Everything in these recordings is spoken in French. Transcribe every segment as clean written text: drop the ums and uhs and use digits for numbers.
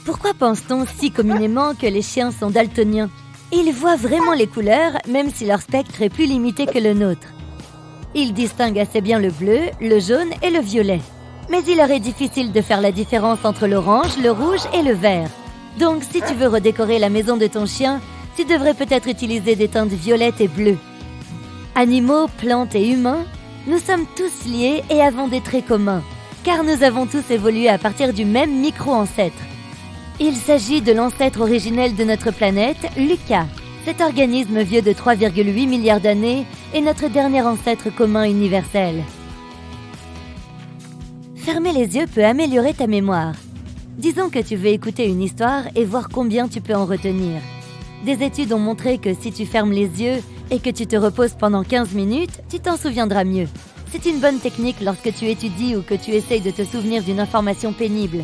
Pourquoi pense-t-on si communément que les chiens sont daltoniens? Ils voient vraiment les couleurs, même si leur spectre est plus limité que le nôtre. Ils distinguent assez bien le bleu, le jaune et le violet. Mais il leur est difficile de faire la différence entre l'orange, le rouge et le vert. Donc, si tu veux redécorer la maison de ton chien, tu devrais peut-être utiliser des teintes violettes et bleues. Animaux, plantes et humains, nous sommes tous liés et avons des traits communs, car nous avons tous évolué à partir du même micro-ancêtre. Il s'agit de l'ancêtre originel de notre planète, Lucas. Cet organisme vieux de 3,8 milliards d'années est notre dernier ancêtre commun universel. Fermer les yeux peut améliorer ta mémoire. Disons que tu veux écouter une histoire et voir combien tu peux en retenir. Des études ont montré que si tu fermes les yeux et que tu te reposes pendant 15 minutes, tu t'en souviendras mieux. C'est une bonne technique lorsque tu étudies ou que tu essayes de te souvenir d'une information pénible.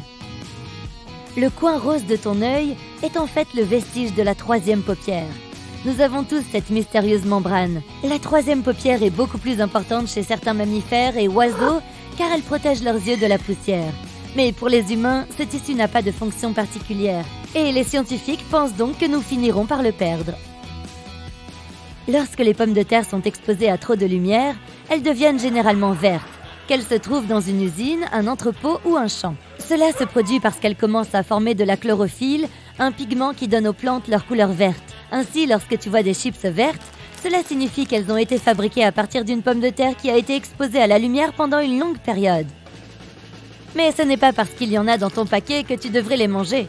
Le coin rose de ton œil est en fait le vestige de la troisième paupière. Nous avons tous cette mystérieuse membrane. La troisième paupière est beaucoup plus importante chez certains mammifères et oiseaux car elle protège leurs yeux de la poussière. Mais pour les humains, ce tissu n'a pas de fonction particulière. Et les scientifiques pensent donc que nous finirons par le perdre. Lorsque les pommes de terre sont exposées à trop de lumière, elles deviennent généralement vertes, qu'elles se trouvent dans une usine, un entrepôt ou un champ. Cela se produit parce qu'elles commencent à former de la chlorophylle, un pigment qui donne aux plantes leur couleur verte. Ainsi, lorsque tu vois des chips vertes, cela signifie qu'elles ont été fabriquées à partir d'une pomme de terre qui a été exposée à la lumière pendant une longue période. Mais ce n'est pas parce qu'il y en a dans ton paquet que tu devrais les manger.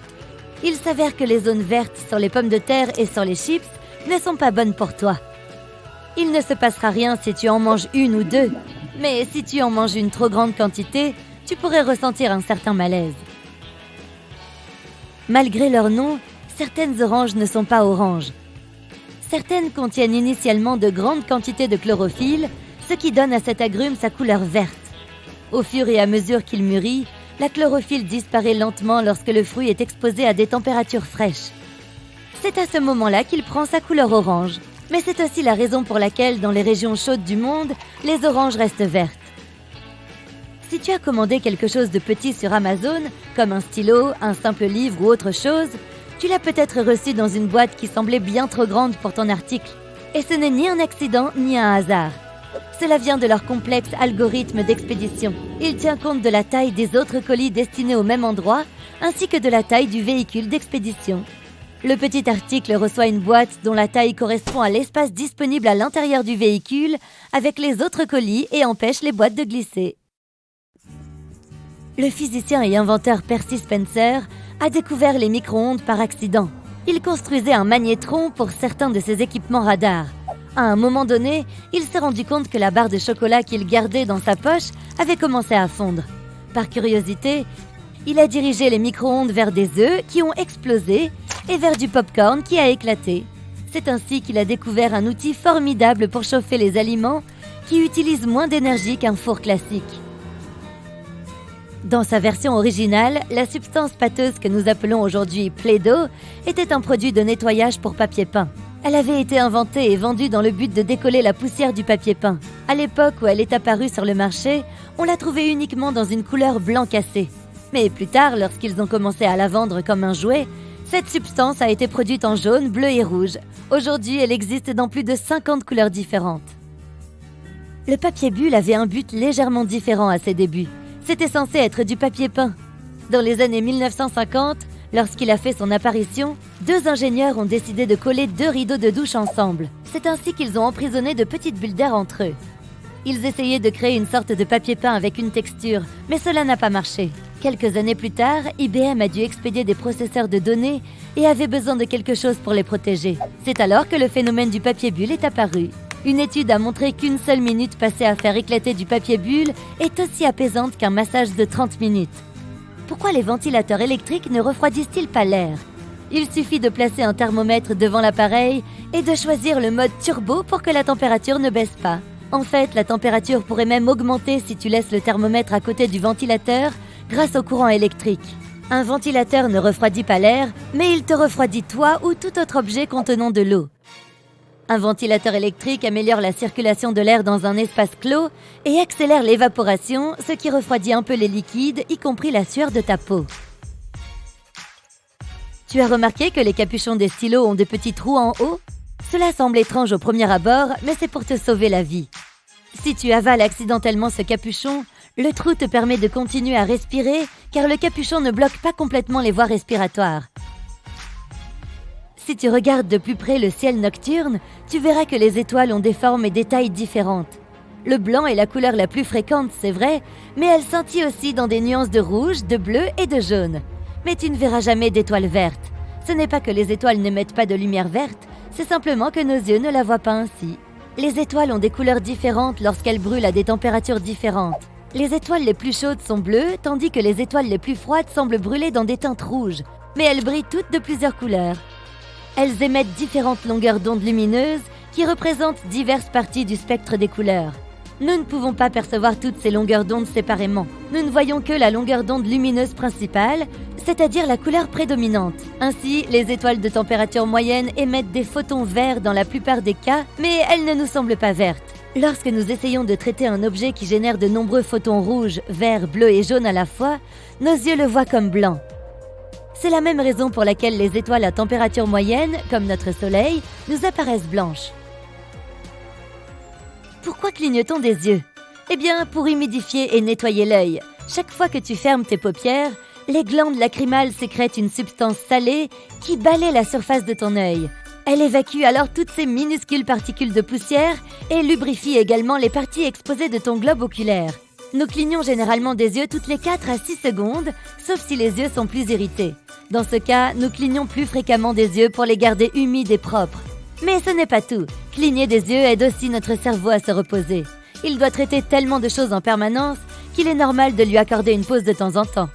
Il s'avère que les zones vertes sur les pommes de terre et sur les chips ne sont pas bonnes pour toi. Il ne se passera rien si tu en manges une ou deux, mais si tu en manges une trop grande quantité, tu pourrais ressentir un certain malaise. Malgré leur nom, certaines oranges ne sont pas oranges. Certaines contiennent initialement de grandes quantités de chlorophylle, ce qui donne à cet agrume sa couleur verte. Au fur et à mesure qu'il mûrit, la chlorophylle disparaît lentement lorsque le fruit est exposé à des températures fraîches. C'est à ce moment-là qu'il prend sa couleur orange. Mais c'est aussi la raison pour laquelle, dans les régions chaudes du monde, les oranges restent vertes. Si tu as commandé quelque chose de petit sur Amazon, comme un stylo, un simple livre ou autre chose, tu l'as peut-être reçu dans une boîte qui semblait bien trop grande pour ton article. Et ce n'est ni un accident ni un hasard. Cela vient de leur complexe algorithme d'expédition. Il tient compte de la taille des autres colis destinés au même endroit, ainsi que de la taille du véhicule d'expédition. Le petit article reçoit une boîte dont la taille correspond à l'espace disponible à l'intérieur du véhicule avec les autres colis et empêche les boîtes de glisser. Le physicien et inventeur Percy Spencer a découvert les micro-ondes par accident. Il construisait un magnétron pour certains de ses équipements radars. À un moment donné, il s'est rendu compte que la barre de chocolat qu'il gardait dans sa poche avait commencé à fondre. Par curiosité, il a dirigé les micro-ondes vers des œufs qui ont explosé et vers du pop-corn qui a éclaté. C'est ainsi qu'il a découvert un outil formidable pour chauffer les aliments qui utilise moins d'énergie qu'un four classique. Dans sa version originale, la substance pâteuse que nous appelons aujourd'hui Play-Doh était un produit de nettoyage pour papier peint. Elle avait été inventée et vendue dans le but de décoller la poussière du papier peint. À l'époque où elle est apparue sur le marché, on l'a trouvée uniquement dans une couleur blanc cassé. Mais plus tard, lorsqu'ils ont commencé à la vendre comme un jouet, cette substance a été produite en jaune, bleu et rouge. Aujourd'hui, elle existe dans plus de 50 couleurs différentes. Le papier bulle avait un but légèrement différent à ses débuts. C'était censé être du papier peint. Dans les années 1950, lorsqu'il a fait son apparition, 2 ingénieurs ont décidé de coller 2 rideaux de douche ensemble. C'est ainsi qu'ils ont emprisonné de petites bulles d'air entre eux. Ils essayaient de créer une sorte de papier peint avec une texture, mais cela n'a pas marché. Quelques années plus tard, IBM a dû expédier des processeurs de données et avait besoin de quelque chose pour les protéger. C'est alors que le phénomène du papier bulle est apparu. Une étude a montré qu'une seule minute passée à faire éclater du papier bulle est aussi apaisante qu'un massage de 30 minutes. Pourquoi les ventilateurs électriques ne refroidissent-ils pas l'air? Il suffit de placer un thermomètre devant l'appareil et de choisir le mode turbo pour que la température ne baisse pas. En fait, la température pourrait même augmenter si tu laisses le thermomètre à côté du ventilateur grâce au courant électrique. Un ventilateur ne refroidit pas l'air, mais il te refroidit toi ou tout autre objet contenant de l'eau. Un ventilateur électrique améliore la circulation de l'air dans un espace clos et accélère l'évaporation, ce qui refroidit un peu les liquides, y compris la sueur de ta peau. Tu as remarqué que les capuchons des stylos ont des petits trous en haut? Cela semble étrange au premier abord, mais c'est pour te sauver la vie. Si tu avales accidentellement ce capuchon, le trou te permet de continuer à respirer car le capuchon ne bloque pas complètement les voies respiratoires. Si tu regardes de plus près le ciel nocturne, tu verras que les étoiles ont des formes et des tailles différentes. Le blanc est la couleur la plus fréquente, c'est vrai, mais elle scintille aussi dans des nuances de rouge, de bleu et de jaune. Mais tu ne verras jamais d'étoiles vertes. Ce n'est pas que les étoiles n'émettent pas de lumière verte, c'est simplement que nos yeux ne la voient pas ainsi. Les étoiles ont des couleurs différentes lorsqu'elles brûlent à des températures différentes. Les étoiles les plus chaudes sont bleues, tandis que les étoiles les plus froides semblent brûler dans des teintes rouges. Mais elles brillent toutes de plusieurs couleurs. Elles émettent différentes longueurs d'onde lumineuses qui représentent diverses parties du spectre des couleurs. Nous ne pouvons pas percevoir toutes ces longueurs d'onde séparément. Nous ne voyons que la longueur d'onde lumineuse principale, c'est-à-dire la couleur prédominante. Ainsi, les étoiles de température moyenne émettent des photons verts dans la plupart des cas, mais elles ne nous semblent pas vertes. Lorsque nous essayons de traiter un objet qui génère de nombreux photons rouges, verts, bleus et jaunes à la fois, nos yeux le voient comme blanc. C'est la même raison pour laquelle les étoiles à température moyenne, comme notre Soleil, nous apparaissent blanches. Pourquoi cligne-t-on des yeux? Eh bien, pour humidifier et nettoyer l'œil. Chaque fois que tu fermes tes paupières, les glandes lacrymales sécrètent une substance salée qui balaie la surface de ton œil. Elle évacue alors toutes ces minuscules particules de poussière et lubrifie également les parties exposées de ton globe oculaire. Nous clignons généralement des yeux toutes les 4 à 6 secondes, sauf si les yeux sont plus irrités. Dans ce cas, nous clignons plus fréquemment des yeux pour les garder humides et propres. Mais ce n'est pas tout. Cligner des yeux aide aussi notre cerveau à se reposer. Il doit traiter tellement de choses en permanence qu'il est normal de lui accorder une pause de temps en temps.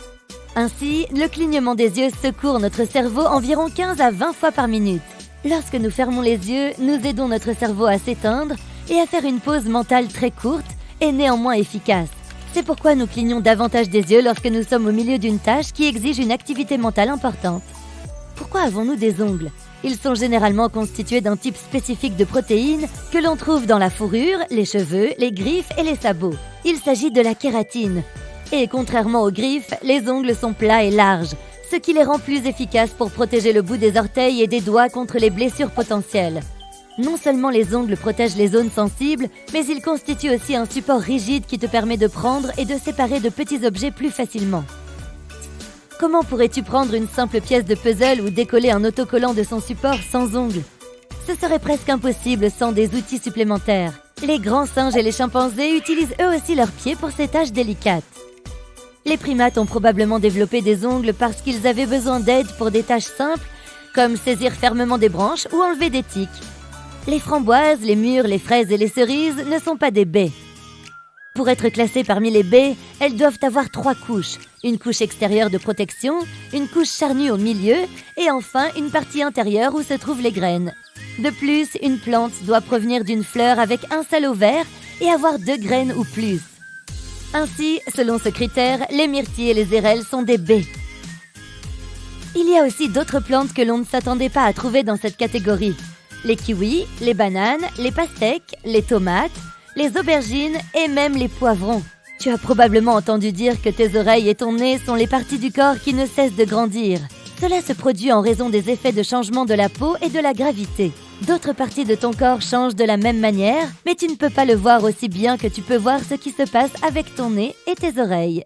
Ainsi, le clignement des yeux secourt notre cerveau environ 15 à 20 fois par minute. Lorsque nous fermons les yeux, nous aidons notre cerveau à s'éteindre et à faire une pause mentale très courte et néanmoins efficace. C'est pourquoi nous clignons davantage des yeux lorsque nous sommes au milieu d'une tâche qui exige une activité mentale importante. Pourquoi avons-nous des ongles? Ils sont généralement constitués d'un type spécifique de protéines que l'on trouve dans la fourrure, les cheveux, les griffes et les sabots. Il s'agit de la kératine. Et contrairement aux griffes, les ongles sont plats et larges, ce qui les rend plus efficaces pour protéger le bout des orteils et des doigts contre les blessures potentielles. Non seulement les ongles protègent les zones sensibles, mais ils constituent aussi un support rigide qui te permet de prendre et de séparer de petits objets plus facilement. Comment pourrais-tu prendre une simple pièce de puzzle ou décoller un autocollant de son support sans ongles? Ce serait presque impossible sans des outils supplémentaires. Les grands singes et les chimpanzés utilisent eux aussi leurs pieds pour ces tâches délicates. Les primates ont probablement développé des ongles parce qu'ils avaient besoin d'aide pour des tâches simples, comme saisir fermement des branches ou enlever des tiques. Les framboises, les mûres, les fraises et les cerises ne sont pas des baies. Pour être classées parmi les baies, elles doivent avoir 3 couches. Une couche extérieure de protection, une couche charnue au milieu et enfin une partie intérieure où se trouvent les graines. De plus, une plante doit provenir d'une fleur avec un seul ovaire et avoir 2 graines ou plus. Ainsi, selon ce critère, les myrtilles et les érelles sont des baies. Il y a aussi d'autres plantes que l'on ne s'attendait pas à trouver dans cette catégorie. Les kiwis, les bananes, les pastèques, les tomates, les aubergines et même les poivrons. Tu as probablement entendu dire que tes oreilles et ton nez sont les parties du corps qui ne cessent de grandir. Cela se produit en raison des effets de changement de la peau et de la gravité. D'autres parties de ton corps changent de la même manière, mais tu ne peux pas le voir aussi bien que tu peux voir ce qui se passe avec ton nez et tes oreilles.